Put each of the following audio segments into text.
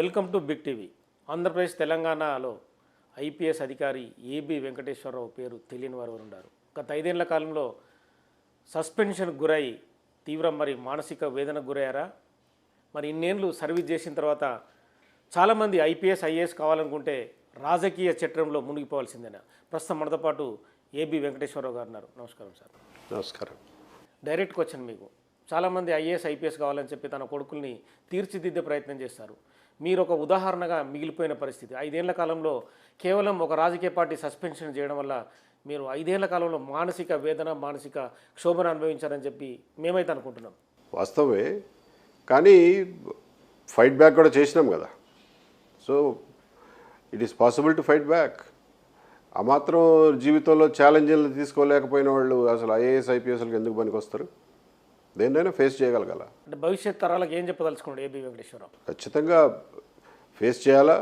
Welcome to Big TV. Andhra Pradesh తెలంగాణలో IPS అధికారి AB Venkateswararao పేరు తెలియని వారు ఉన్నారు. గత 5 ఏళ్ల కాలంలో సస్పెన్షన్కు గురై తీవ్ర మానసిక వేదనకు గురయ్యారా? ఇన్నేళ్ళు సర్వీస్ చేసిన తర్వాత చాలామంది ఐపీఎస్ ఐఏఎస్ కావాలనుకుంటే రాజకీయ చట్రంలో మునిగిపోవాల్సిందేనా? ప్రస్తుతం మనతో పాటు ఏబి వెంకటేశ్వరరావు గారు ఉన్నారు. నమస్కారం సార్. నమస్కారం. డైరెక్ట్ క్వశ్చన్ మీకు. చాలామంది ఐఏఎస్ ఐపీఎస్ కావాలని చెప్పి తన కొడుకుల్ని తీర్చిదిద్దే ప్రయత్నం చేస్తారు. మీరు ఒక ఉదాహరణగా మిగిలిపోయిన పరిస్థితి. 5 ఏళ్ల కాలంలో కేవలం ఒక రాజకీయ పార్టీ సస్పెన్షన్ చేయడం వల్ల మీరు 5 ఏళ్ల కాలంలో మానసిక వేదన, మానసిక క్షోభను అనుభవించారని చెప్పి మేమైతే అనుకుంటున్నాం. వాస్తవమే, కానీ ఫైట్ బ్యాక్ కూడా చేసినాం కదా. So it is possible to fight back. ఆ మాత్రం జీవితంలో ఛాలెంజ్లు తీసుకోలేకపోయిన వాళ్ళు అసలు ఐఏఎస్ ఐపీఎస్లకు ఎందుకు పనికి వస్తారు? దేన్నైనా ఫేస్ చేయగలగాల. అంటే భవిష్యత్ తరాలకు ఏం చెప్పదలుచుకున్నాడు ఏబి వెంకటేశ్వరరావు? ఖచ్చితంగా ఫేస్ చేయాలా,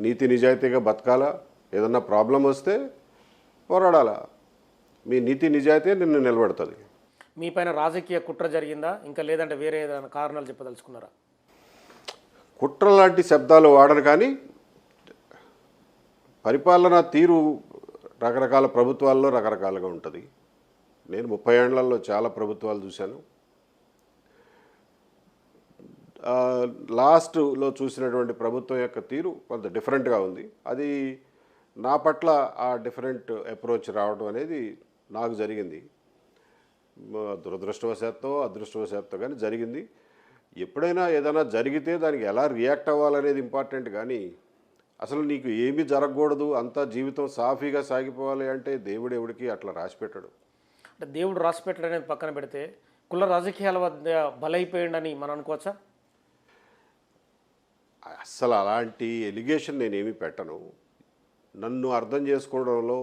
నీతి నిజాయితీగా బతకాలా, ఏదన్నా ప్రాబ్లం వస్తే పోరాడాలా. మీ నీతి నిజాయితీ నిన్ను నిలబెడుతుంది. మీ పైన రాజకీయ కుట్ర జరిగిందా, ఇంకా లేదంటే వేరే ఏదైనా కారణాలు చెప్పదలుచుకున్నారా? కుట్ర లాంటి శబ్దాలు వాడరు, కానీ పరిపాలనా తీరు రకరకాల ప్రభుత్వాల్లో రకరకాలుగా ఉంటుంది. నేను 30 ఏళ్లలో చాలా ప్రభుత్వాలు చూశాను. లాస్ట్లో చూసినటువంటి ప్రభుత్వం యొక్క తీరు కొంత డిఫరెంట్గా ఉంది. అది నా పట్ల ఆ డిఫరెంట్ అప్రోచ్ రావడం అనేది నాకు జరిగింది. దురదృష్టవశాత్తు అదృష్టవశాత్తు కానీ జరిగింది. ఎప్పుడైనా ఏదైనా జరిగితే దానికి ఎలా రియాక్ట్ అవ్వాలనేది ఇంపార్టెంట్, కానీ అసలు నీకు ఏమీ జరగకూడదు, అంతా జీవితం సాఫీగా సాగిపోవాలి అంటే దేవుడు ఎవడికి అట్లా రాసిపెట్టాడు. అంటే దేవుడు రాసిపెట్టడం అనేది పక్కన పెడితే కుల రాజకీయాల వద్ద బలైపోయిందని మనం అనుకోవచ్చా? అస్సలు అలాంటి ఎలిగేషన్ నేనేమీ పెట్టను. నన్ను అర్థం చేసుకోవడంలో,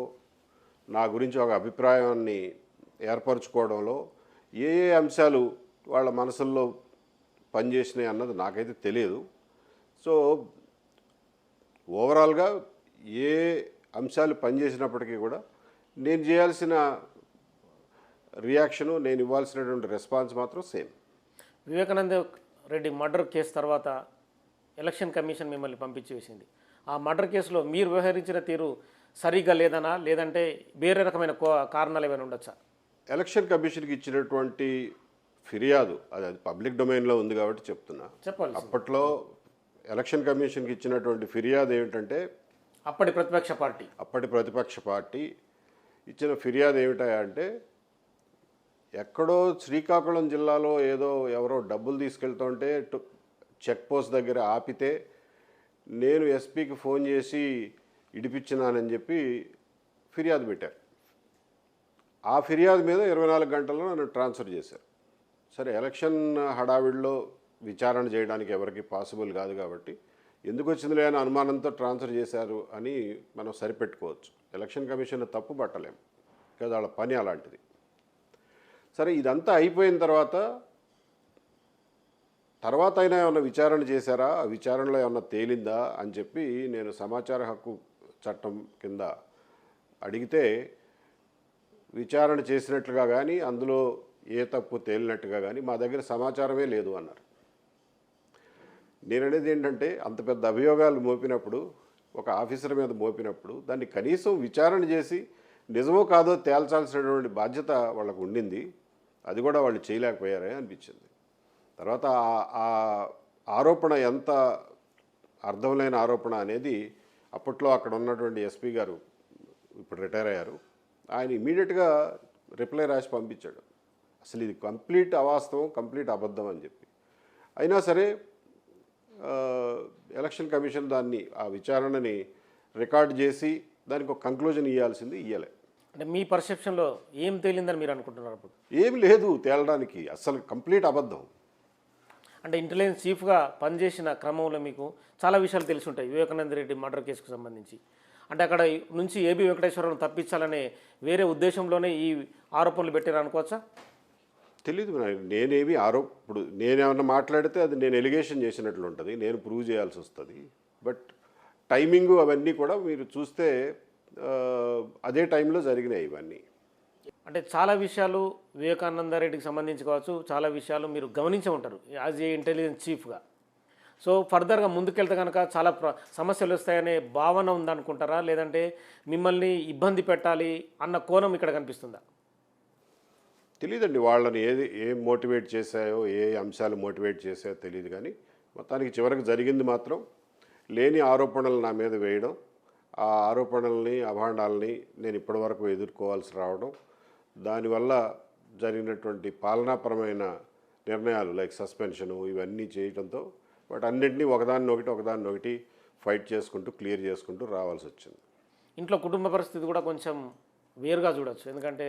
నా గురించి ఒక అభిప్రాయాన్ని ఏర్పరచుకోవడంలో ఏ ఏ అంశాలు వాళ్ళ మనసుల్లో పనిచేసినాయి అన్నది నాకైతే తెలియదు. సో ఓవరాల్గా ఏ అంశాలు పనిచేసినప్పటికీ కూడా నేను చేయాల్సిన రియాక్షను, నేను ఇవ్వాల్సినటువంటి రెస్పాన్స్ మాత్రం same. Vivekananda Reddy murder case తర్వాత ఎలక్షన్ కమిషన్ మిమ్మల్ని పంపించి వేసింది. ఆ మర్డర్ కేసులో మీరు వ్యవహరించిన తీరు సరిగ్గా లేదనా, లేదంటే వేరే రకమైన కారణాలు ఏమైనా ఉండొచ్చా? ఎలక్షన్ కమిషన్కి ఇచ్చినటువంటి ఫిర్యాదు అది పబ్లిక్ డొమైన్లో ఉంది కాబట్టి చెప్తున్నా. చెప్పాలి. అప్పట్లో ఎలక్షన్ కమిషన్కి ఇచ్చినటువంటి ఫిర్యాదు ఏమిటంటే, అప్పటి ప్రతిపక్ష పార్టీ ఇచ్చిన ఫిర్యాదు ఏమిటంటే, ఎక్కడో శ్రీకాకుళం జిల్లాలో ఏదో ఎవరో డబ్బులు తీసుకెళ్తుంటే చెక్ పోస్ట్ దగ్గర ఆపితే నేను ఎస్పీకి ఫోన్ చేసి ఇడిపించినానని చెప్పి ఫిర్యాదు పెట్టారు. ఆ ఫిర్యాదు మీద 24 గంటల్లో నన్ను ట్రాన్స్ఫర్ చేశారు. సరే, ఎలక్షన్ హడావిడిలో విచారణ చేయడానికి ఎవరికి పాసిబుల్ కాదు కాబట్టి ఎందుకు వచ్చిందిలే అని అనుమానంతో ట్రాన్స్ఫర్ చేశారు అని మనం సరిపెట్టుకోవచ్చు. ఎలక్షన్ కమిషన్ తప్పు పట్టలేము కదా, వాళ్ళ పని అలాంటిది. సరే, ఇదంతా అయిపోయిన తర్వాత అయినా ఏమన్నా విచారణ చేశారా, ఆ విచారణలో ఏమన్నా తేలిందా అని చెప్పి నేను సమాచార హక్కు చట్టం కింద అడిగితే, విచారణ చేసినట్లుగా కానీ అందులో ఏ తప్పు తేలినట్టుగా కానీ మా దగ్గర సమాచారమే లేదు అన్నారు. నేననేది ఏంటంటే, అంత పెద్ద అభియోగాలు మోపినప్పుడు, ఒక ఆఫీసర్ మీద మోపినప్పుడు దాన్ని కనీసం విచారణ చేసి నిజమో కాదో తేల్చాల్సినటువంటి బాధ్యత వాళ్ళకు ఉండింది. అది కూడా వాళ్ళు చేయలేకపోయారే అనిపించింది. తర్వాత ఆ ఆరోపణ ఎంత అర్థం లేని ఆరోపణ అనేది అప్పట్లో అక్కడ ఉన్నటువంటి ఎస్పీ గారు, ఇప్పుడు రిటైర్ అయ్యారు, ఆయన ఇమీడియట్గా రిప్లై రాసి పంపించాడు. అసలు ఇది కంప్లీట్ అవాస్తవం, కంప్లీట్ అబద్ధం అని చెప్పి. అయినా సరే ఎలక్షన్ కమిషన్ దాన్ని, ఆ విచారణని రికార్డ్ చేసి దానికి ఒక కంక్లూజన్ ఇవ్వాల్సింది ఇవ్వలే. అంటే మీ పర్సెప్షన్లో ఏం తేలిందని మీరు అనుకుంటున్నారు? అప్పుడు ఏమి లేదు తేలడానికి, అసలు కంప్లీట్ అబద్ధం. అంటే ఇంటెలిజెన్స్ చీఫ్గా పనిచేసిన క్రమంలో మీకు చాలా విషయాలు తెలిసి ఉంటాయి వివేకానంద రెడ్డి మర్డర్ కేసుకు సంబంధించి. అంటే అక్కడ నుంచి ఏబి వెంకటేశ్వరరావును తప్పించాలనే వేరే ఉద్దేశంలోనే ఈ ఆరోపణలు పెట్టారు అనుకోవచ్చా? తెలీదు. నేనేమి ఇప్పుడు నేనేమన్నా మాట్లాడితే అది నేను ఎలిగేషన్ చేసినట్లు ఉంటుంది, నేను ప్రూవ్ చేయాల్సి వస్తుంది. బట్ టైమింగు అవన్నీ కూడా మీరు చూస్తే అదే టైంలో జరిగినాయి ఇవన్నీ. అంటే చాలా విషయాలు వివేకానంద రెడ్డికి సంబంధించి కావచ్చు, చాలా విషయాలు మీరు గమనించే ఉంటారు యాజ్ ఏ ఇంటెలిజెన్స్ చీఫ్గా. సో ఫర్దర్గా ముందుకెళ్తే కనుక చాలా సమస్యలు వస్తాయనే భావన ఉందనుకుంటారా, లేదంటే మిమ్మల్ని ఇబ్బంది పెట్టాలి అన్న కోణం ఇక్కడ కనిపిస్తుందా? తెలియదండి వాళ్ళని ఏం మోటివేట్ చేశాయో, ఏ అంశాలు మోటివేట్ చేశాయో తెలియదు. కానీ మొత్తానికి చివరికి జరిగింది మాత్రం లేని ఆరోపణలు నా మీద వేయడం, ఆ ఆరోపణల్ని అభాండాలని నేను ఇప్పటివరకు ఎదుర్కోవాల్సి రావడం, దానివల్ల జరిగినటువంటి పాలనాపరమైన నిర్ణయాలు లైక్ సస్పెన్షను ఇవన్నీ చేయడంతో వాటన్నింటినీ ఒకదాన్నొకటి ఫైట్ చేసుకుంటూ క్లియర్ చేసుకుంటూ రావాల్సి వచ్చింది. ఇంట్లో కుటుంబ పరిస్థితి కూడా కొంచెం వేరుగా చూడొచ్చు. ఎందుకంటే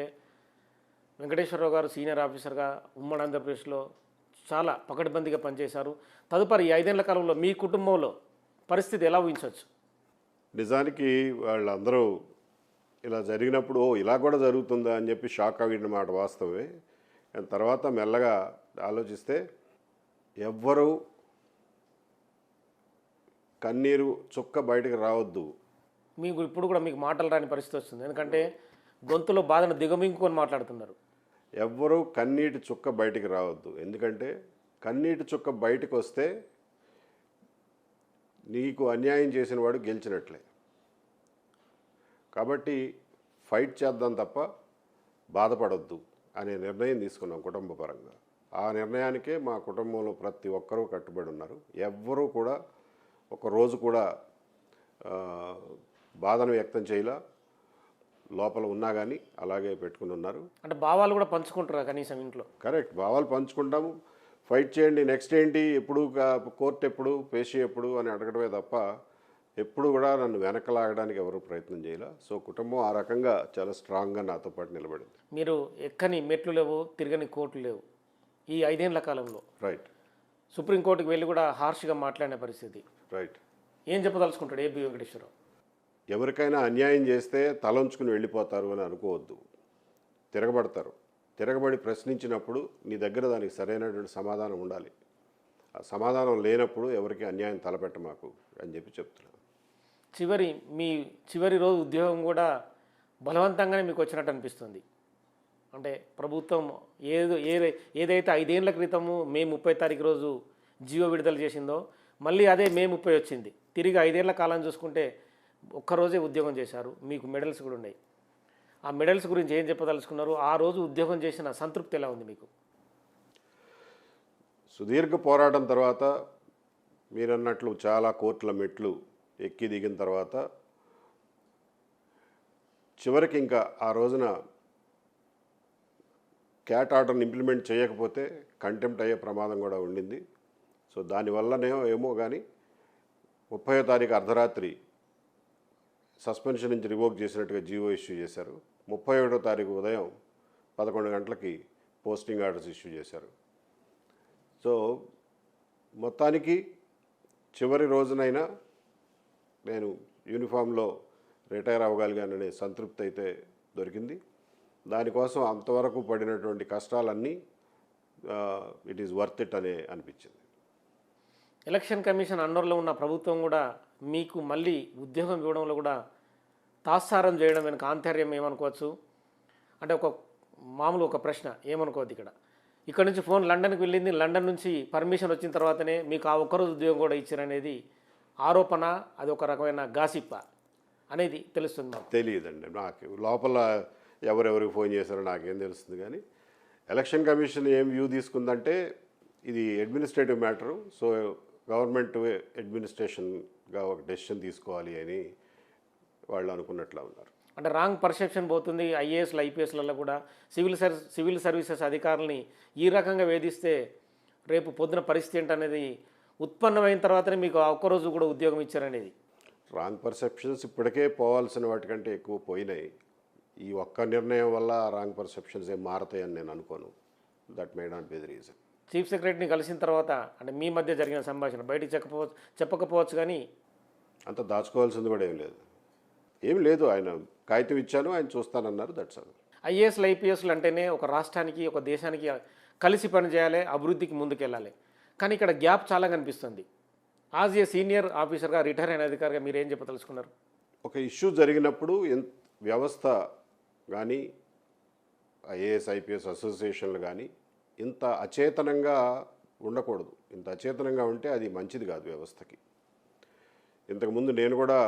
వెంకటేశ్వరరావు గారు సీనియర్ ఆఫీసర్గా ఉమ్మడి ఆంధ్రప్రదేశ్లో చాలా పకడ్బందీగా పనిచేశారు. తదుపరి ఈ 5 ఏళ్ల కాలంలో మీ కుటుంబంలో పరిస్థితి ఎలా ఊహించవచ్చు? నిజానికి వాళ్ళందరూ ఇలా జరిగినప్పుడు ఇలా కూడా జరుగుతుందా అని చెప్పి షాక్ అయ్యిన మాట వాస్తవమే. కానీ తర్వాత మెల్లగా ఆలోచిస్తే ఎవ్వరూ కన్నీరు చుక్క బయటకు రావద్దు. మీకు ఇప్పుడు కూడా మీకు మాటలు రాని పరిస్థితి వస్తుంది. ఎందుకంటే గొంతులో బాధను దిగమింగుకొని మాట్లాడుతున్నారు. ఎవ్వరూ కన్నీటి చుక్క బయటికి రావద్దు. ఎందుకంటే కన్నీటి చుక్క బయటకు వస్తే నీకు అన్యాయం చేసిన వాడు గెలిచినట్లే. కాబట్టి ఫైట్ చేద్దాం తప్ప బాధపడొద్దు అనే నిర్ణయం తీసుకున్నాం కుటుంబ పరంగా. ఆ నిర్ణయానికే మా కుటుంబంలో ప్రతి ఒక్కరూ కట్టుబడి ఉన్నారు. ఎవ్వరూ కూడా ఒకరోజు కూడా బాధను వ్యక్తం చేయలా, లోపల ఉన్నా కానీ అలాగే పెట్టుకుని ఉన్నారు. అంటే భావాలు కూడా పంచుకుంటారా కనీసం ఇంట్లో? కరెక్ట్, భావాలు పంచుకుంటాము. ఫైట్ చేయండి, నెక్స్ట్ ఏంటి, ఎప్పుడు కోర్టు ఎప్పుడు, పేషీ ఎప్పుడు అని అడగడమే తప్ప ఎప్పుడు కూడా నన్ను వెనకలాగడానికి ఎవరు ప్రయత్నం చేయాల. సో కుటుంబం ఆ రకంగా చాలా స్ట్రాంగ్గా నాతో పాటు నిలబడింది. మీరు ఎక్కని మెట్లు లేవు, తిరగని కోర్టులు లేవు ఈ 5 ఏళ్ల కాలంలో. రైట్. సుప్రీంకోర్టుకి వెళ్ళి కూడా హార్ష్గా మాట్లాడిన పరిస్థితి. రైట్. ఏం చెప్పదలుచుకుంటాడు ఏబి వెంకటేశ్వరరావు? ఎవరికైనా అన్యాయం చేస్తే తలంచుకుని వెళ్ళిపోతారు అని అనుకోవద్దు. తిరగబడతారు. తిరగబడి ప్రశ్నించినప్పుడు నీ దగ్గర దానికి సరైనటువంటి సమాధానం ఉండాలి. ఆ సమాధానం లేనప్పుడు ఎవరికి అన్యాయం తలపెట్ట మాకు అని చెప్పి చెప్తున్నాను. మీ చివరి రోజు ఉద్యోగం కూడా బలవంతంగానే మీకు వచ్చినట్టు అనిపిస్తుంది. అంటే ప్రభుత్వం ఏదైతే 5 ఏళ్ల క్రితము మే 30 తారీఖు రోజు జీవో విడుదల చేసిందో మళ్ళీ అదే మే 30 వచ్చింది. తిరిగి 5 ఏళ్ల కాలం చూసుకుంటే ఒక్కరోజే ఉద్యోగం చేశారు. మీకు మెడల్స్ కూడా ఉన్నాయి. ఆ మెడల్స్ గురించి ఏం చెప్పదలుచుకున్నారు? ఆ రోజు ఉద్యోగం చేసిన సంతృప్తి ఎలా ఉంది మీకు? సుదీర్ఘ పోరాటం తర్వాత మీరన్నట్లు చాలా కోర్టుల మెట్లు ఎక్కి దిగిన తర్వాత చివరికి ఇంకా ఆ రోజున క్యాట్ ఆర్డర్ని ఇంప్లిమెంట్ చేయకపోతే కంటెంప్ట్ అయ్యే ప్రమాదం కూడా ఉండింది. సో దానివల్లనే ఏమో కానీ 30వ తారీఖు అర్ధరాత్రి సస్పెన్షన్ నుంచి రివోక్ చేసినట్టుగా జీవో ఇష్యూ చేశారు. 31వ తారీఖు ఉదయం 11 గంటలకి పోస్టింగ్ ఆర్డర్స్ ఇష్యూ చేశారు. సో మొత్తానికి చివరి రోజునైనా నేను యూనిఫామ్లో రిటైర్ అవ్వగలిగాననే సంతృప్తి అయితే దొరికింది. దానికోసం అంతవరకు పడినటువంటి కష్టాలన్నీ ఇట్ ఈస్ వర్త్ ఇట్ అనే అనిపించింది. ఎలక్షన్ కమిషన్ అండర్లో ఉన్న ప్రభుత్వం కూడా మీకు మళ్ళీ ఉద్యోగం ఇవ్వడంలో కూడా తాత్సారం చేయడం వెనుక ఆంతర్యం ఏమనుకోవచ్చు? అంటే ఒక ప్రశ్న ఏమనుకోవద్దు. ఇక్కడ నుంచి ఫోన్ లండన్కి వెళ్ళింది, లండన్ నుంచి పర్మిషన్ వచ్చిన తర్వాతనే మీకు ఆ ఒక్కరోజు ఉద్యోగం కూడా ఇచ్చారనేది ఆరోపణ. అది ఒక రకమైన గాసిప్ అనేది తెలుస్తుంది మాకు. తెలియదండి నాకు లోపల ఎవరెవరికి ఫోన్ చేశారో నాకేం తెలుస్తుంది. కానీ ఎలక్షన్ కమిషన్ ఏం వ్యూ తీసుకుందంటే ఇది అడ్మినిస్ట్రేటివ్ మ్యాటరు, సో గవర్నమెంట్ అడ్మినిస్ట్రేషన్గా ఒక డెసిషన్ తీసుకోవాలి అని వాళ్ళు అనుకున్నట్లా ఉన్నారు. అంటే రాంగ్ పర్సెప్షన్ పోతుంది. ఐఏఎస్లు ఐపీఎస్లలో కూడా సివిల్ సర్వీసెస్ అధికారులని ఈ రకంగా వేధిస్తే రేపు పొద్దున పరిస్థితి ఏంటనేది ఉత్పన్నమైన తర్వాతనే మీకు ఆ ఒక్కరోజు కూడా ఉద్యోగం ఇచ్చారనేది. రాంగ్ పర్సెప్షన్స్ ఇప్పటికే పోవాల్సిన వాటికంటే ఎక్కువ పోయినాయి. ఈ ఒక్క నిర్ణయం వల్ల రాంగ్ పర్సెప్షన్స్ ఏం మారతాయని నేను అనుకోను. That may not be the reason. Chief సెక్రటరీని కలిసిన తర్వాత అంటే మీ మధ్య జరిగిన సంభాషణ బయటికి చెప్పకపోవచ్చు కానీ అంత దాచుకోవాల్సింది కూడా ఏం లేదు. ఆయన కాగితం ఇచ్చాను, ఆయన చూస్తానన్నారు. That's all. ఐఏఎస్లు ఐపీఎస్లు అంటేనే ఒక రాష్ట్రానికి ఒక దేశానికి కలిసి పనిచేయాలి, అభివృద్ధికి ముందుకెళ్ళాలి. కానీ ఇక్కడ గ్యాప్ చాలా కనిపిస్తుంది. యాజ్ ఏ సీనియర్ ఆఫీసర్గా, రిటైర్ అయిన అధికారిగా మీరు ఏం చెప్పదలుచుకున్నారు? ఒక ఇష్యూ జరిగినప్పుడు వ్యవస్థ కానీ ఐఏఎస్ ఐపీఎస్ అసోసియేషన్లు కానీ ఇంత అచేతనంగా ఉండకూడదు. ఇంత అచేతనంగా ఉంటే అది మంచిది కాదు వ్యవస్థకి. ఇంతకుముందు నేను కూడా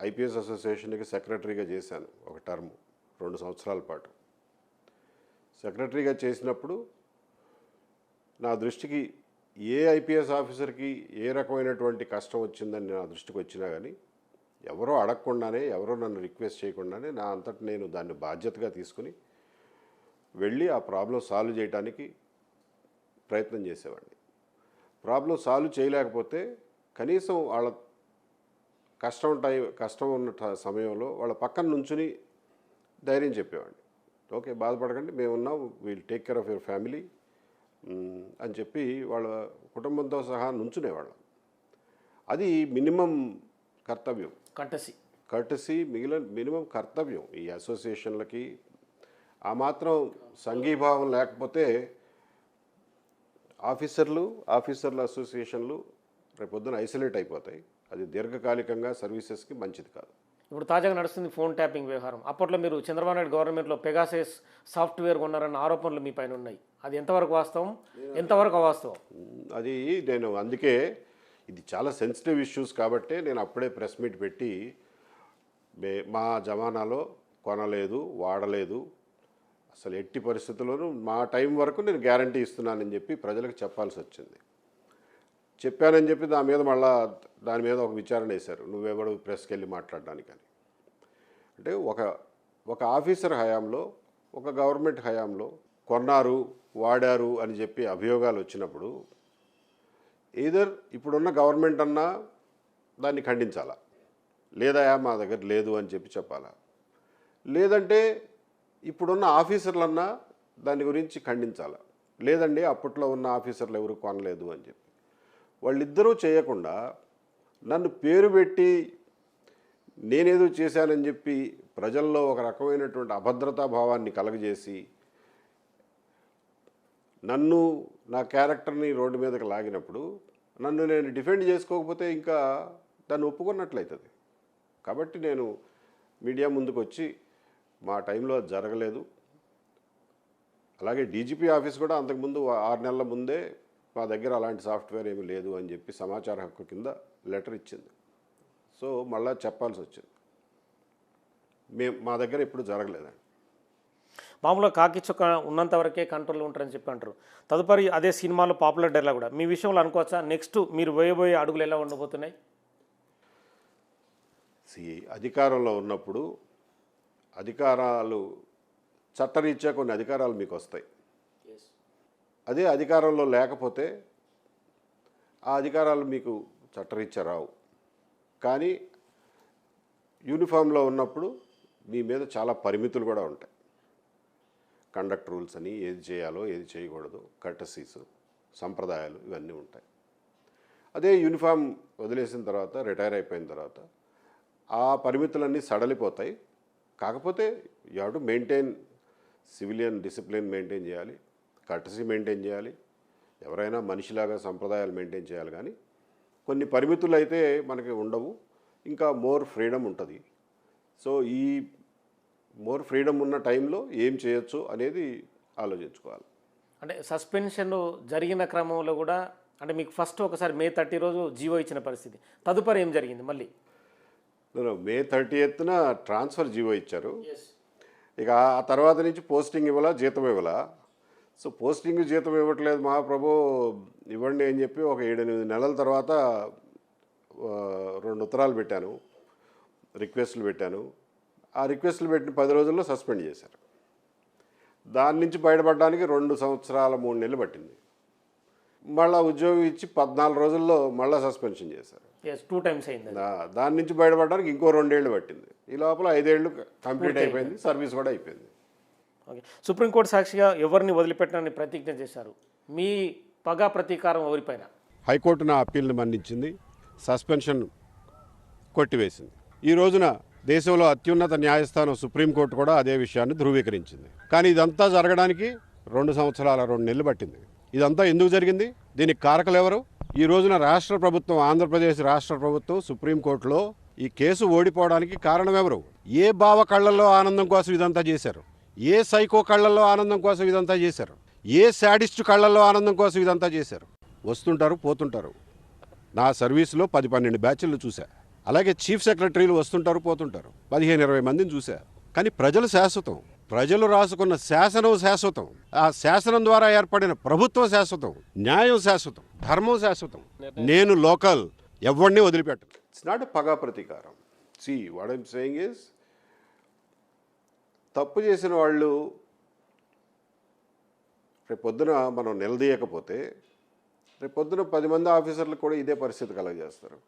ఐపీఎస్ అసోసియేషన్కి సెక్రటరీగా చేశాను ఒక టర్మ్ 2 సంవత్సరాల పాటు. సెక్రటరీగా చేసినప్పుడు నా దృష్టికి ఏ ఐపీఎస్ ఆఫీసర్కి ఏ రకమైనటువంటి కష్టం వచ్చిందని నా దృష్టికి వచ్చినా కానీ ఎవరో అడగకుండానే, ఎవరో నన్ను రిక్వెస్ట్ చేయకుండానే నా అంతటి నేను దాన్ని బాధ్యతగా తీసుకుని వెళ్ళి ఆ ప్రాబ్లం సాల్వ్ చేయడానికి ప్రయత్నం చేసేవాడిని. ప్రాబ్లం సాల్వ్ చేయలేకపోతే కనీసం వాళ్ళ కష్టం ఉన్న సమయంలో వాళ్ళ పక్కన నుంచుని ధైర్యం చెప్పేవాడిని. ఓకే, బాధపడకండి, మేమున్నాం, we'll take care of your family అని చెప్పి వాళ్ళ కుటుంబంతో సహా నుంచునేవాళ్ళం. అది మినిమం కర్తవ్యం, కర్టసీ మినిమం కర్తవ్యం ఈ అసోసియేషన్లకి. ఆ మాత్రం సంఘీభావం లేకపోతే ఆఫీసర్ల అసోసియేషన్లు రేపొద్దున ఐసోలేట్ అయిపోతాయి. అది దీర్ఘకాలికంగా సర్వీసెస్కి మంచిది కాదు. ఇప్పుడు తాజాగా నడుస్తుంది ఫోన్ ట్యాపింగ్ వ్యవహారం. అప్పట్లో మీరు చంద్రబాబు నాయుడు గవర్నమెంట్లో పెగాసస్ సాఫ్ట్వేర్ కొన్నారన్న ఆరోపణలు మీ పైన ఉన్నాయి. అది ఎంతవరకు వాస్తవం, ఎంతవరకు అవాస్తవం? అది నేను అందుకే ఇది చాలా సెన్సిటివ్ ఇష్యూస్ కాబట్టి నేను అప్పుడే ప్రెస్ మీట్ పెట్టి మా జమానాలో కొనలేదు, వాడలేదు, అసలు ఎట్టి పరిస్థితుల్లోనూ మా టైం వరకు నేను గ్యారంటీ ఇస్తున్నానని చెప్పి ప్రజలకు చెప్పాల్సి వచ్చింది. చెప్పానని చెప్పి దాని మీద ఒక విచారణ వేశారు. నువ్వెవడు ప్రెస్కి వెళ్ళి మాట్లాడడానికని. అంటే ఒక ఆఫీసర్ హయాంలో, ఒక గవర్నమెంట్ హయాంలో కొన్నారు, వాడారు అని చెప్పి అభియోగాలు వచ్చినప్పుడు ఈధర్ ఇప్పుడున్న గవర్నమెంట్ అన్నా దాన్ని ఖండించాలా, లేదా మా దగ్గర లేదు అని చెప్పి చెప్పాలా, లేదంటే ఇప్పుడున్న ఆఫీసర్లన్నా దాని గురించి ఖండించాలా, లేదండి అప్పట్లో ఉన్న ఆఫీసర్లు ఎవరు కొనలేదు అని చెప్పి. వాళ్ళిద్దరూ చేయకుండా నన్ను పేరు పెట్టి నేనేదో చేశానని చెప్పి ప్రజల్లో ఒక రకమైనటువంటి అభద్రతా భావాన్ని కలగజేసి నన్ను, నా క్యారెక్టర్ని రోడ్డు మీదకి లాగినప్పుడు నన్ను నేను డిఫెండ్ చేసుకోకపోతే ఇంకా దాన్ని ఒప్పుకున్నట్లయితుంది. కాబట్టి నేను మీడియా ముందుకు వచ్చి మా టైంలో అది జరగలేదు, అలాగే డీజీపీ ఆఫీస్ కూడా అంతకుముందు 6 నెలల ముందే మా దగ్గర అలాంటి సాఫ్ట్వేర్ ఏమీ లేదు అని చెప్పి సమాచార హక్కు కింద లెటర్ ఇచ్చింది. సో మళ్ళా చెప్పాల్సి వచ్చింది, మా దగ్గర ఎప్పుడు జరగలేదండి. మామూలుగా కాకి చొక్క ఉన్నంత వరకే కంట్రోల్లో ఉంటారని చెప్పి అంటారు. తదుపరి అదే సినిమాలో పాపులర్ డైలాగ్ కూడా మీ విషయంలో అనుకోవచ్చా? నెక్స్ట్ మీరు వేయబోయే అడుగులు ఎలా ఉండబోతున్నాయి? అధికారంలో ఉన్నప్పుడు చట్టరీత్యా కొన్ని అధికారాలు మీకు వస్తాయి. అదే అధికారంలో లేకపోతే ఆ అధికారాలు మీకు చట్టరీత్యా రావు. కానీ యూనిఫామ్లో ఉన్నప్పుడు మీ మీద చాలా పరిమితులు కూడా ఉంటాయి. కండక్ట్ రూల్స్ అని, ఏది చేయాలో ఏది చేయకూడదు, కర్టసీస్, సంప్రదాయాలు ఇవన్నీ ఉంటాయి. అదే యూనిఫామ్ వదిలేసిన తర్వాత, రిటైర్ అయిపోయిన తర్వాత ఆ పరిమితులన్నీ సడలిపోతాయి. కాకపోతే you have to maintain civilian discipline maintain చేయాలి, కర్టసీ మెయింటైన్ చేయాలి, ఎవరైనా మనిషిలాగా సంప్రదాయాలు మెయింటైన్ చేయాలి. కానీ కొన్ని పరిమితులు అయితే మనకి ఉండవు, ఇంకా మోర్ ఫ్రీడమ్ ఉంటుంది. సో ఈ మోర్ ఫ్రీడమ్ ఉన్న టైంలో ఏం చేయొచ్చు అనేది ఆలోచించుకోవాలి. అంటే సస్పెన్షన్ జరిగిన క్రమంలో కూడా అంటే మీకు ఫస్ట్ ఒకసారి May 30 రోజు జీవో ఇచ్చిన పరిస్థితి, తదుపరి ఏం జరిగింది? మళ్ళీ May 30న ట్రాన్స్ఫర్ జీవో ఇచ్చారు. ఇక ఆ తర్వాత నుంచి పోస్టింగ్ ఇవ్వాలా, జీతం ఇవ్వాలా. సో పోస్టింగ్ జీతం ఇవ్వట్లేదు మహాప్రభు ఇవ్వండి అని చెప్పి ఒక 7-8 నెలల తర్వాత 2 ఉత్తరాలు పెట్టాను, రిక్వెస్ట్లు పెట్టాను. ఆ రిక్వెస్ట్లు పెట్టిన 10 రోజుల్లో సస్పెండ్ చేశారు. దాని నుంచి బయటపడడానికి 2 సంవత్సరాల 3 నెలలు పట్టింది. మళ్ళీ ఉద్యోగం ఇచ్చి 14 రోజుల్లో మళ్ళీ సస్పెన్షన్ చేశారు. 2 times అయింది. దాని నుంచి బయటపడడానికి ఇంకో 2 ఏళ్ళు పట్టింది. ఈ లోపల 5 ఏళ్ళు కంప్లీట్ అయిపోయింది, సర్వీస్ కూడా అయిపోయింది. ఓకే, సుప్రీంకోర్టు సాక్షిగా ఎవరిని వదిలిపెట్టనని ప్రతిజ్ఞ చేశారు. మీ పగ ప్రతీకారం ఎవరిపైన? హైకోర్టు నా అప్పీల్ని మన్నించింది, సస్పెన్షన్ కొట్టివేసింది. ఈ రోజున దేశంలో అత్యున్నత న్యాయస్థానం సుప్రీంకోర్టు కూడా అదే విషయాన్ని ధృవీకరించింది. కానీ ఇదంతా జరగడానికి 2 సంవత్సరాల 2 నెలలు పట్టింది. ఇదంతా ఎందుకు జరిగింది? దీనికి కారకులు ఎవరు? ఈ రోజున రాష్ట్ర ప్రభుత్వం, ఆంధ్రప్రదేశ్ రాష్ట్ర ప్రభుత్వం సుప్రీంకోర్టులో ఈ కేసు ఓడిపోవడానికి కారణం ఎవరు? ఏ బావ కళ్ళల్లో ఆనందం కోసం ఇదంతా చేశారు? ఏ సైకో కళ్ళల్లో ఆనందం కోసం ఇదంతా చేశారు? ఏ శాడిస్టు కళ్ళల్లో ఆనందం కోసం ఇదంతా చేశారు? వస్తుంటారు పోతుంటారు. నా సర్వీస్లో 10-12 బ్యాచ్లు చూసా. అలాగే చీఫ్ సెక్రటరీలు వస్తుంటారు పోతుంటారు, 15-20 మందిని చూసా. కానీ ప్రజలు శాశ్వతం. ప్రజలు రాసుకున్న శాసనం శాశ్వతం. ఆ శాసనం ద్వారా ఏర్పడిన ప్రభుత్వం శాశ్వతం, న్యాయం శాశ్వతం, ధర్మం శాశ్వతం. నేను లోకల్, ఎవరిని వదిలిపెట్టను. ఇట్స్ నాట్ పగా ప్రతీకారం. See what I'm saying is, తప్పు చేసిన వాళ్ళు రేపొద్దున మనం నిలదీయకపోతే రేపొద్దున 10 మంది ఆఫీసర్లకు కూడా ఇదే పరిస్థితి కలగజేస్తారు.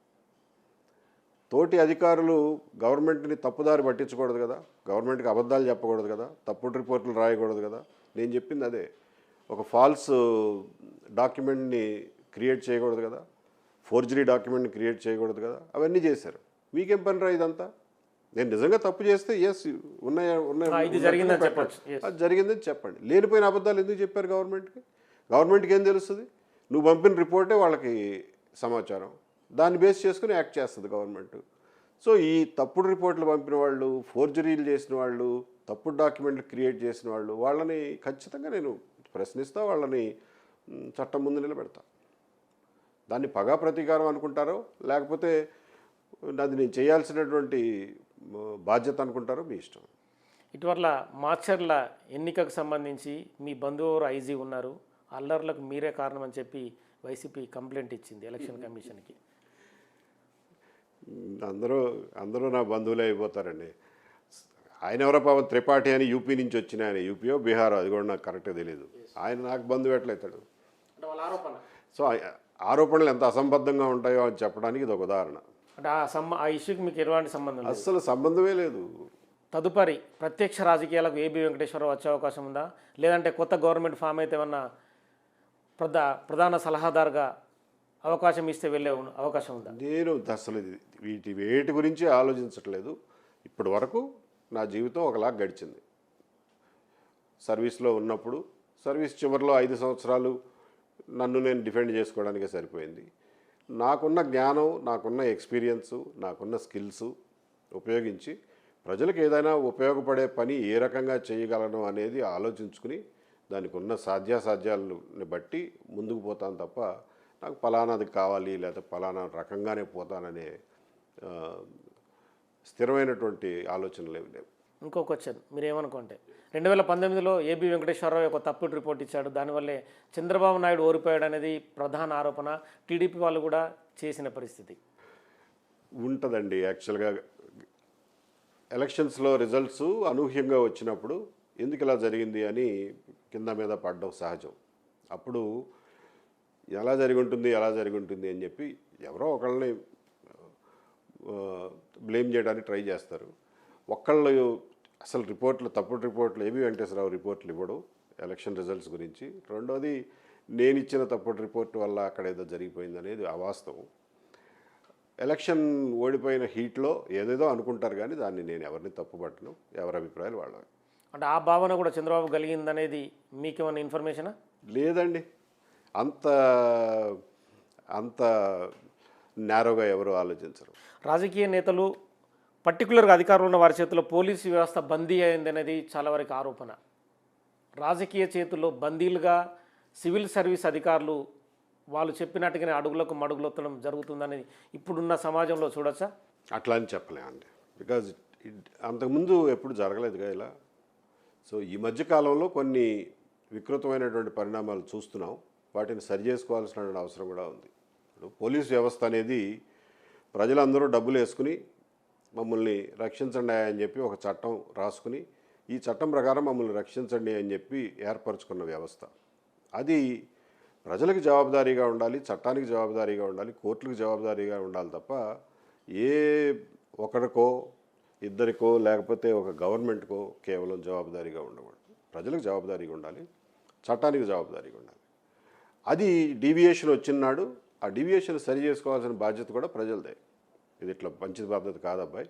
తోటి అధికారులు గవర్నమెంట్ని తప్పుదారి పట్టించకూడదు కదా, గవర్నమెంట్కి అబద్ధాలు చెప్పకూడదు కదా, తప్పుడు రిపోర్టులు రాయకూడదు కదా. నేను చెప్పింది అదే. ఒక ఫాల్స్ డాక్యుమెంట్ని క్రియేట్ చేయకూడదు కదా, ఫోర్జరీ డాక్యుమెంట్ని క్రియేట్ చేయకూడదు కదా. అవన్నీ చేశారు. మీకేం పని రా ఇదంతా? నేను నిజంగా తప్పు చేస్తే ఎస్ ఇది జరిగిందని చెప్పొచ్చు. అది జరిగిందని చెప్పండి. లేనిపోయిన అబద్ధాలు ఎందుకు చెప్పారు గవర్నమెంట్కి? గవర్నమెంట్కి ఏం తెలుస్తుంది? నువ్వు పంపిన రిపోర్టే వాళ్ళకి సమాచారం, దాన్ని బేస్ చేసుకుని యాక్ట్ చేస్తుంది గవర్నమెంట్. సో ఈ తప్పుడు రిపోర్ట్లు పంపిన వాళ్ళు, ఫోర్జరీలు చేసిన వాళ్ళు, తప్పుడు డాక్యుమెంట్లు క్రియేట్ చేసిన వాళ్ళు, వాళ్ళని ఖచ్చితంగా నేను ప్రశ్నిస్తా, వాళ్ళని చట్టం ముందు నిలబెడతా. దాన్ని పగా ప్రతీకారం అనుకుంటారో లేకపోతే అది నేను చేయాల్సినటువంటి బాధ్యత అనుకుంటారో మీ ఇష్టం. ఇటీవల మాచర్ల ఎన్నికకు సంబంధించి మీ బంధువు ఐజీ ఉన్నారు, అల్లర్లకు మీరే కారణం అని చెప్పి వైసీపీ కంప్లైంట్ ఇచ్చింది ఎలక్షన్ కమిషన్కి. అందరూ నా బంధువులే అయిపోతారండి. ఆయన ఎవరో పాపం త్రిపాఠి అని యూపీ నుంచి వచ్చిన ఆయన, యూపీయో బీహారో, అది కూడా నాకు కరెక్ట్గా తెలియదు. ఆయన నాకు బంధువు ఎట్లయితాడు? సో ఆరోపణలు ఎంత అసంబద్ధంగా ఉంటాయో అని చెప్పడానికి ఇది ఒక ఉదాహరణ. అంటే ఆ ఇష్యూకి మీకు ఎలాంటి సంబంధం లేదు? అస్సలు సంబంధమే లేదు. తదుపరి ప్రత్యక్ష రాజకీయాలకు ఏబీ వెంకటేశ్వరరావు వచ్చే అవకాశం ఉందా, లేదంటే కొత్త గవర్నమెంట్ ఫామ్ అయితే ఏమన్నా ప్రధాన సలహాదారుగా అవకాశం ఇస్తే వెళ్ళే అవకాశం ఉందా? నేను అసలు వేటి గురించి ఆలోచించట్లేదు. ఇప్పటి వరకు నా జీవితం ఒకలా గడిచింది. సర్వీస్లో ఉన్నప్పుడు సర్వీస్ చివరిలో 5 సంవత్సరాలు నన్ను నేను డిఫెండ్ చేసుకోవడానికే సరిపోయింది. నాకున్న జ్ఞానం, నాకున్న ఎక్స్పీరియన్సు, నాకున్న స్కిల్స్ ఉపయోగించి ప్రజలకు ఏదైనా ఉపయోగపడే పని ఏ రకంగా చేయగలను అనేది ఆలోచించుకుని దానికి ఉన్న సాధ్యాసాధ్యాలని బట్టి ముందుకు పోతాను తప్ప నాకు ఫలానాది కావాలి లేదా ఫలానా రకంగానే పోతాననే స్థిరమైనటువంటి ఆలోచనలు ఏమి లేవు. ఇంకో క్వశ్చన్ మీరేమనుకుంటే, 2019లో ఏబీ వెంకటేశ్వరరావు ఒక తప్పుడు రిపోర్ట్ ఇచ్చాడు, దానివల్లే చంద్రబాబు నాయుడు ఓడిపోయాడు అనేది ప్రధాన ఆరోపణ, టీడీపీ వాళ్ళు కూడా చేసిన పరిస్థితి ఉంటుందండి. యాక్చువల్గా ఎలక్షన్స్లో రిజల్ట్స్ అనూహ్యంగా వచ్చినప్పుడు ఎందుకు ఇలా జరిగింది అని కింద మీద పడడం సహజం. అప్పుడు ఎలా జరిగి ఉంటుంది అని చెప్పి ఎవరో ఒకళ్ళని బ్లేమ్ చేయడానికి ట్రై చేస్తారు. ఒకళ్ళు అసలు తప్పుడు రిపోర్ట్లు ఏబీ వెంకటేశ్వరరావు రిపోర్ట్లు ఇవ్వడు ఎలక్షన్ రిజల్ట్స్ గురించి. రెండోది నేను ఇచ్చిన తప్పుడు రిపోర్ట్ వల్ల అక్కడ ఏదో జరిగిపోయింది అనేది అవాస్తవం. ఎలక్షన్ ఓడిపోయిన హీట్లో ఏదేదో అనుకుంటారు, కానీ దాన్ని నేను ఎవరిని తప్పుపట్టను. ఎవరి అభిప్రాయాలు వాళ్ళవి. అంటే ఆ భావన కూడా చంద్రబాబు కలిగిందనేది మీకేమైనా ఇన్ఫర్మేషనా? లేదండి, అంత నేరోగా ఎవరు ఆలోచించరు. రాజకీయ నేతలు పర్టికులర్గా అధికారులు ఉన్న వారి చేతిలో పోలీసు వ్యవస్థ బందీ అయింది అనేది చాలా వరకు ఆరోపణ. రాజకీయ చేతుల్లో బందీలుగా సివిల్ సర్వీస్ అధికారులు వాళ్ళు చెప్పినట్టుగానే అడుగులకు మడుగులొత్తడం జరుగుతుందనేది ఇప్పుడున్న సమాజంలో చూడొచ్చా? అట్లా అని చెప్పలేమండి, బికాజ్ అంతకుముందు ఎప్పుడు జరగలేదుగా ఇలా. సో ఈ మధ్యకాలంలో కొన్ని వికృతమైనటువంటి పరిణామాలు చూస్తున్నాం. వాటిని సరి చేసుకోవాల్సిన అవసరం కూడా ఉంది. ఇప్పుడు పోలీస్ వ్యవస్థ అనేది ప్రజలందరూ డబ్బులు వేసుకుని మమ్మల్ని రక్షించండి అని చెప్పి ఒక చట్టం రాసుకుని ఈ చట్టం ప్రకారం మమ్మల్ని రక్షించండి అని చెప్పి ఏర్పరచుకున్న వ్యవస్థ. అది ప్రజలకు జవాబుదారీగా ఉండాలి, చట్టానికి జవాబుదారీగా ఉండాలి, కోర్టులకు జవాబుదారీగా ఉండాలి తప్ప ఏ ఒకరికో ఇద్దరికో లేకపోతే ఒక గవర్నమెంట్కో కేవలం జవాబుదారీగా ఉండకూడదు. ప్రజలకు జవాబుదారీగా ఉండాలి, చట్టానికి జవాబుదారీగా ఉండాలి. అది డీవియేషన్ వచ్చినాడు ఆ డీవియేషన్ సరి చేసుకోవాల్సిన బాధ్యత కూడా ప్రజలదే. ఇది ఇట్లా మంచి పద్ధతి కాదబ్బాయి,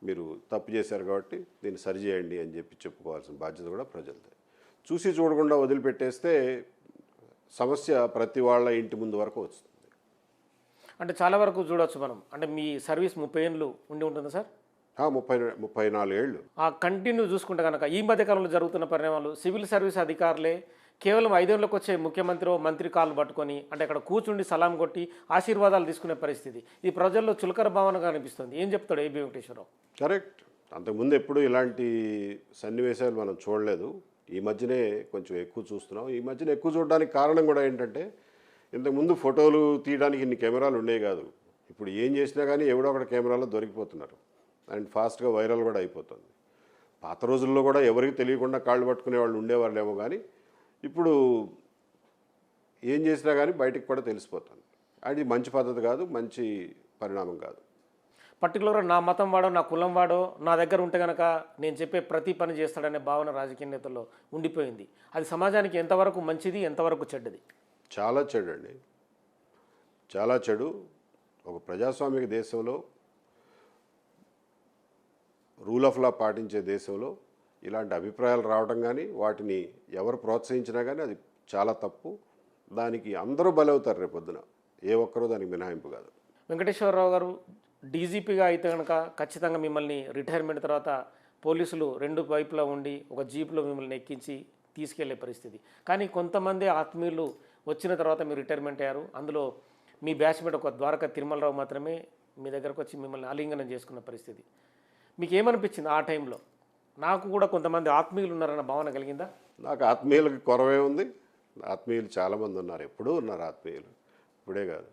మీరు తప్పు చేశారు కాబట్టి దీన్ని సరి చేయండి అని చెప్పి చెప్పుకోవాల్సిన బాధ్యత కూడా ప్రజలదే. చూసి చూడకుండా వదిలిపెట్టేస్తే సమస్య ప్రతి వాళ్ళ ఇంటి ముందు వరకు వస్తుంది. అంటే చాలా వరకు చూడవచ్చు మనం. అంటే మీ సర్వీస్ 30 ఏళ్ళు ఉండి ఉంటుందా సార్? 34 ఏళ్ళు. ఆ కంటిన్యూ చూసుకుంటే కనుక ఈ మధ్యకాలంలో జరుగుతున్న పరిణామాలు సివిల్ సర్వీస్ అధికారులే కేవలం 5 ఏళ్ళకి వచ్చే ముఖ్యమంత్రి మంత్రి కాళ్ళు పట్టుకొని అంటే అక్కడ కూర్చుండి సలాం కొట్టి ఆశీర్వాదాలు తీసుకునే పరిస్థితి ఈ ప్రజల్లో చులకర భావనగా అనిపిస్తుంది. ఏం చెప్తాడు ఏబి వెంకటేశ్వరరావు? కరెక్ట్. అంతకుముందు ఎప్పుడు ఇలాంటి సన్నివేశాలు మనం చూడలేదు. ఈ మధ్యనే కొంచెం ఎక్కువ చూస్తున్నాం. ఈ మధ్యన ఎక్కువ చూడడానికి కారణం కూడా ఏంటంటే ఇంతకుముందు ఫోటోలు తీయడానికి ఇన్ని కెమెరాలు ఉండేవి కాదు. ఇప్పుడు ఏం చేసినా కానీ ఎవడో ఒకటి కెమెరాలో దొరికిపోతున్నారు అండ్ ఫాస్ట్గా వైరల్ కూడా అయిపోతుంది. పాత రోజుల్లో కూడా ఎవరికి తెలియకుండా కాళ్ళు పట్టుకునే వాళ్ళు ఉండేవాళ్ళేమో, కానీ ఇప్పుడు ఏం చేసినా కానీ బయటకు కూడా తెలిసిపోతుంది. అది మంచి పద్ధతి కాదు, మంచి పరిణామం కాదు. పర్టికులర్గా నా మతం వాడో నా కులం వాడో నా దగ్గర ఉంటే కనుక నేను చెప్పే ప్రతి పని చేస్తాడనే భావన రాజకీయ నేతల్లో ఉండిపోయింది. అది సమాజానికి ఎంతవరకు మంచిది, ఎంతవరకు చెడ్డది? చాలా చెడు అండి, చాలా చెడు. ఒక ప్రజాస్వామిక దేశంలో, రూల్ ఆఫ్ లా పాటించే దేశంలో ఇలాంటి అభిప్రాయాలు రావడం కానీ వాటిని ఎవరు ప్రోత్సహించినా కానీ అది చాలా తప్పు. దానికి అందరూ బలవుతారు రేపొద్దున, ఏ ఒక్కరూ దానికి మినహాయింపు కాదు. వెంకటేశ్వరరావు గారు డీజీపీగా అయితే కనుక ఖచ్చితంగా మిమ్మల్ని రిటైర్మెంట్ తర్వాత పోలీసులు 2 వైపులా ఉండి ఒక జీప్లో మిమ్మల్ని ఎక్కించి తీసుకెళ్లే పరిస్థితి. కానీ కొంతమంది ఆత్మీయులు వచ్చిన తర్వాత మీరు రిటైర్మెంట్ అయ్యారు. అందులో మీ బ్యాచ్మేట్ ఒక ద్వారకా తిరుమలరావు మాత్రమే మీ దగ్గరకు వచ్చి మిమ్మల్ని ఆలింగనం చేసుకున్న పరిస్థితి. మీకు ఏమనిపించింది ఆ టైంలో? నాకు కూడా కొంతమంది ఆత్మీయులు ఉన్నారన్న భావన కలిగిందా? నాకు ఆత్మీయులకి కొరవే ఉంది. ఆత్మీయులు చాలామంది ఉన్నారు, ఎప్పుడూ ఉన్నారు ఆత్మీయులు, ఇప్పుడే కాదు.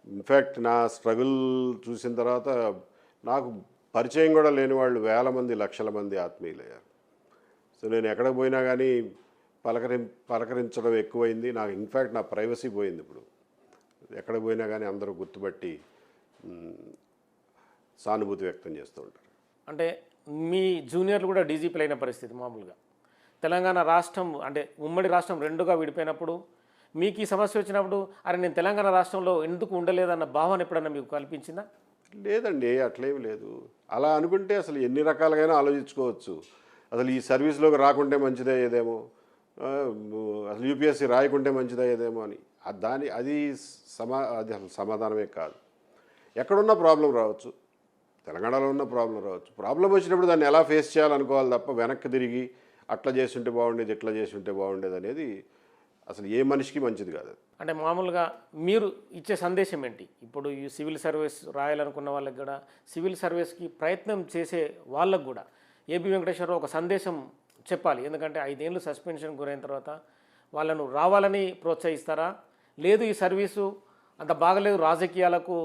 ఇన్ఫ్యాక్ట్ నా స్ట్రగుల్ చూసిన తర్వాత నాకు పరిచయం కూడా లేని వాళ్ళు వేల మంది, లక్షల మంది ఆత్మీయులయ్యారు. సో నేను ఎక్కడికి పోయినా కానీ పలకరించడం ఎక్కువైంది. నాకు ఇన్ఫ్యాక్ట్ నా ప్రైవసీ పోయింది. ఇప్పుడు ఎక్కడికి పోయినా కానీ అందరూ గుర్తుపట్టి సానుభూతి వ్యక్తం చేస్తూ ఉంటారు. అంటే మీ జూనియర్లు కూడా డీజీపీలు అయిన పరిస్థితి మామూలుగా. తెలంగాణ రాష్ట్రం అంటే ఉమ్మడి రాష్ట్రం 2గా విడిపోయినప్పుడు మీకు ఈ సమస్య వచ్చినప్పుడు అరే నేను తెలంగాణ రాష్ట్రంలో ఎందుకు ఉండలేదన్న భావన ఎప్పుడన్నా మీకు కల్పించిందా? లేదండి, అట్లేమి లేదు. అలా అనుకుంటే అసలు ఎన్ని రకాలుగానే ఆలోచించుకోవచ్చు. అసలు ఈ సర్వీస్లోకి రాకుంటే మంచిదయ్యేదేమో, అసలు యూపీఎస్సీ రాయకుంటే మంచిదయ్యేదేమో అని. అది అసలు సమాధానమే కాదు. ఎక్కడున్నా ప్రాబ్లం రావచ్చు, తెలంగాణలో ఉన్న ప్రాబ్లం రావచ్చు. ప్రాబ్లం వచ్చినప్పుడు దాన్ని ఎలా ఫేస్ చేయాలనుకోవాలి తప్ప వెనక్కి తిరిగి అట్లా చేస్తుంటే బాగుండేది, ఇట్లా చేస్తుంటే బాగుండేది అనేది అసలు ఏ మనిషికి మంచిది కాదు. అంటే మామూలుగా మీరు ఇచ్చే సందేశం ఏంటి? ఇప్పుడు ఈ సివిల్ సర్వీస్ రాయాలనుకున్న వాళ్ళకి కూడా, సివిల్ సర్వీస్కి ప్రయత్నం చేసే వాళ్ళకు కూడా ఏబి వెంకటేశ్వరరావు ఒక సందేశం చెప్పాలి. ఎందుకంటే 5 ఏళ్ళు సస్పెన్షన్ గురైన తర్వాత వాళ్ళను రావాలని ప్రోత్సహిస్తారా, లేదు ఈ సర్వీసు అంత బాగలేదు రాజకీయాలకు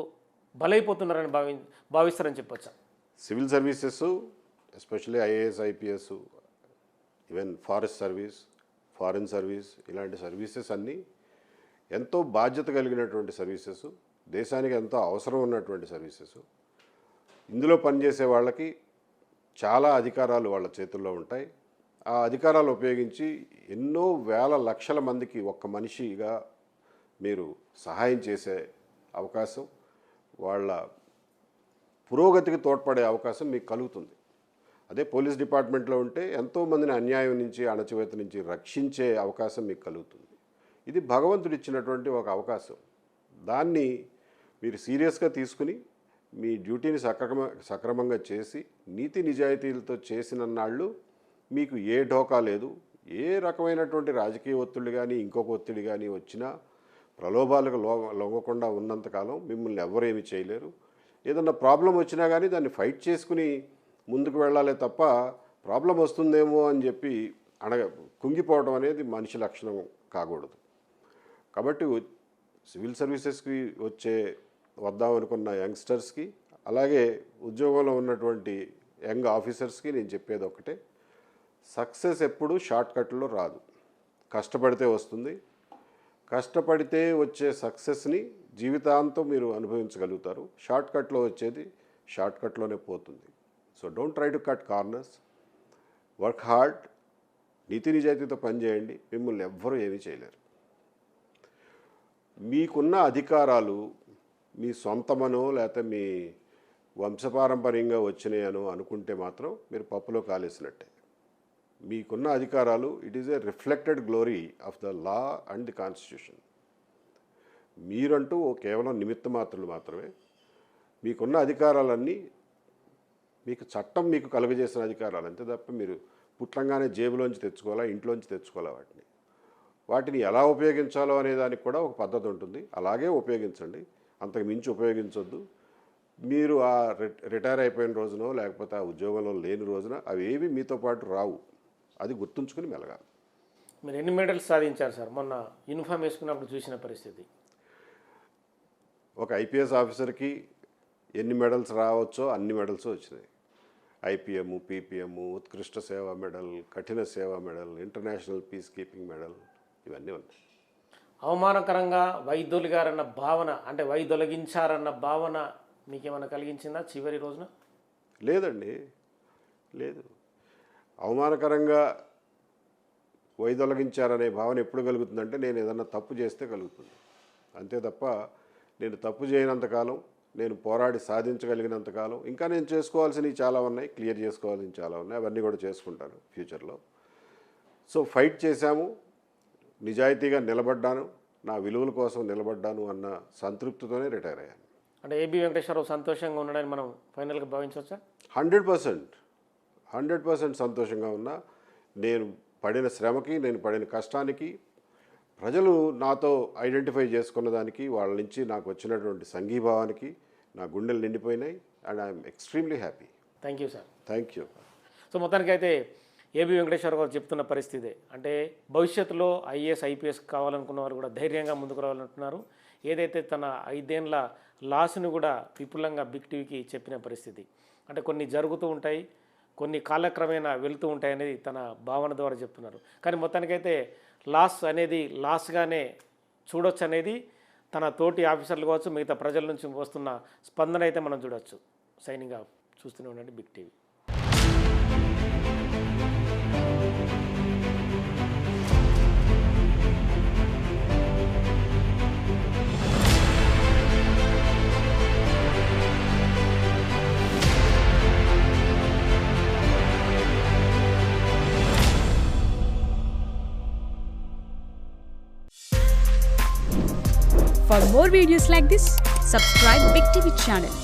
బలైపోతున్నారని భావిస్తారని చెప్పొచ్చా? Civil services, especially IAS, IPS, even forest service, foreign service, ఇలాంటి సర్వీసెస్ అన్నీ ఎంతో బాధ్యత కలిగినటువంటి సర్వీసెస్, దేశానికి ఎంతో అవసరం ఉన్నటువంటి సర్వీసెస్. ఇందులో పనిచేసే వాళ్ళకి చాలా అధికారాలు వాళ్ళ చేతుల్లో ఉంటాయి. ఆ అధికారాలు ఉపయోగించి ఎన్నో వేల లక్షల మందికి ఒక్క మనిషిగా మీరు సహాయం చేసే అవకాశం, వాళ్ళ పురోగతికి తోడ్పడే అవకాశం మీకు కలుగుతుంది. అదే పోలీస్ డిపార్ట్మెంట్లో ఉంటే ఎంతోమందిని అన్యాయం నుంచి, అణచివేత నుంచి రక్షించే అవకాశం మీకు కలుగుతుంది. ఇది భగవంతుడు ఇచ్చినటువంటి ఒక అవకాశం. దాన్ని మీరు సీరియస్గా తీసుకుని మీ డ్యూటీని సక్రమంగా చేసి నీతి నిజాయితీలతో చేసిన నాళ్ళు మీకు ఏ ఢోకా లేదు. ఏ రకమైనటువంటి రాజకీయ ఒత్తిడి కానీ ఇంకొక ఒత్తిడి కానీ వచ్చినా ప్రలోభాలకు లొంగకుండా ఉన్నంతకాలం మిమ్మల్ని ఎవరు ఏమి చేయలేరు. ఏదన్నా ప్రాబ్లం వచ్చినా కానీ దాన్ని ఫైట్ చేసుకుని ముందుకు వెళ్ళాలి తప్ప ప్రాబ్లం వస్తుందేమో అని చెప్పి కుంగిపోవడం అనేది మనిషి లక్షణం కాకూడదు. కాబట్టి సివిల్ సర్వీసెస్కి వద్దామనుకున్న యంగ్స్టర్స్కి, అలాగే ఉద్యోగంలో ఉన్నటువంటి యంగ్ ఆఫీసర్స్కి నేను చెప్పేది ఒకటే, సక్సెస్ ఎప్పుడు షార్ట్కట్లో రాదు. కష్టపడితే వస్తుంది. కష్టపడితే వచ్చే సక్సెస్ని జీవితాంతం మీరు అనుభవించగలుగుతారు. షార్ట్కట్లో వచ్చేది షార్ట్కట్లోనే పోతుంది. So don't try to cut corners, work hard, నీతి నిజాయితీతో పనిచేయండి. మిమ్మల్ని ఎవ్వరూ ఏమీ చేయలేరు. మీకున్న అధికారాలు మీ సొంతమనో లేకపోతే మీ వంశపారంపర్యంగా వచ్చినాయనో అనుకుంటే మాత్రం మీరు పప్పులో కాలేసినట్టే. మీకున్న అధికారాలు it is a reflected glory of the law and the constitution. మీరంటూ కేవలం నిమిత్త మాత్రులు మాత్రమే. మీకున్న అధికారాలన్నీ మీకు చట్టం మీకు కలుగజేసిన అధికారాలు అంతే తప్ప మీరు పుట్లంగానే జేబులోంచి తెచ్చుకోవాలా, ఇంట్లోంచి తెచ్చుకోవాలా వాటిని. వాటిని ఎలా ఉపయోగించాలో అనే దానికి కూడా ఒక పద్ధతి ఉంటుంది. అలాగే ఉపయోగించండి, అంతకు మించి ఉపయోగించొద్దు. మీరు ఆ రిటైర్ అయిపోయిన రోజునో లేకపోతే ఆ ఉద్యోగంలో లేని రోజున అవి ఏవి మీతో పాటు రావు. అది గుర్తుంచుకుని మెలగాలి. మీరు ఎన్ని మెడల్స్ సాధించారు సార్? మొన్న యూనిఫామ్ వేసుకున్నప్పుడు చూసిన పరిస్థితి. ఒక ఐపీఎస్ ఆఫీసర్కి ఎన్ని మెడల్స్ రావచ్చో అన్ని మెడల్స్ వచ్చినాయి. ఐపీఎం, పీపీఎం, ఉత్కృష్ట సేవా మెడల్, కఠిన సేవా medal, international piece keeping medal, ఇవన్నీ ఉన్నాయి. అవమానకరంగా వైదొలిగారన్న భావన, అంటే వైదొలగించారన్న భావన మీకేమైనా కలిగించిందా చివరి రోజున? లేదండి, లేదు. అవమానకరంగా వైదొలగించారనే భావన ఎప్పుడు కలుగుతుందంటే నేను ఏదన్నా తప్పు చేస్తే కలుగుతుంది. అంతే తప్ప నేను తప్పు చేయనంతకాలం, నేను పోరాడి సాధించగలిగినంతకాలం ఇంకా నేను చేసుకోవాల్సినవి చాలా ఉన్నాయి, క్లియర్ చేసుకోవాల్సినవి చాలా ఉన్నాయి. అవన్నీ కూడా చేసుకుంటాను ఫ్యూచర్లో. సో ఫైట్ చేశాము, నిజాయితీగా నిలబడ్డాను, నా విలువల కోసం నిలబడ్డాను అన్న సంతృప్తితోనే రిటైర్ అయ్యాను. అంటే ఏబి వెంకటేశ్వరరావు సంతోషంగా ఉన్నాడని మనం ఫైనల్గా భావించవచ్చా? 100% సంతోషంగా ఉన్నా. నేను పడిన శ్రమకి, నేను పడిన కష్టానికి, ప్రజలు నాతో ఐడెంటిఫై చేసుకున్న దానికి, వాళ్ళ నుంచి నాకు వచ్చినటువంటి సంఘీభావానికి నా గుండెలు నిండిపోయినాయి. And I'm extremely happy. Thank you sir. Thank you. So మొత్తానికైతే ఏబి వెంకటేశ్వర గారు చెప్తున్న పరిస్థితి అంటే భవిష్యత్తులో ఐఏఎస్ ఐపీఎస్ కావాలనుకున్న వారు కూడా ధైర్యంగా ముందుకు రావాలంటున్నారు. ఏదైతే తన 5 ఏళ్ల లాస్ను కూడా విపులంగా బిగ్ టీవీకి చెప్పిన పరిస్థితి. అంటే కొన్ని జరుగుతూ ఉంటాయి, కొన్ని కాలక్రమేణా వెళుతూ ఉంటాయి అనేది తన భావన ద్వారా చెప్తున్నారు. కానీ మొత్తానికైతే లాస్ అనేది లాస్గానే చూడొచ్చు అనేది తన తోటి ఆఫీసర్లు కావచ్చు, మిగతా ప్రజల నుంచి వస్తున్న స్పందన అయితే మనం చూడవచ్చు. Signing off. చూస్తూనే ఉండండి Big TV. For more videos like this, subscribe Big TV channel.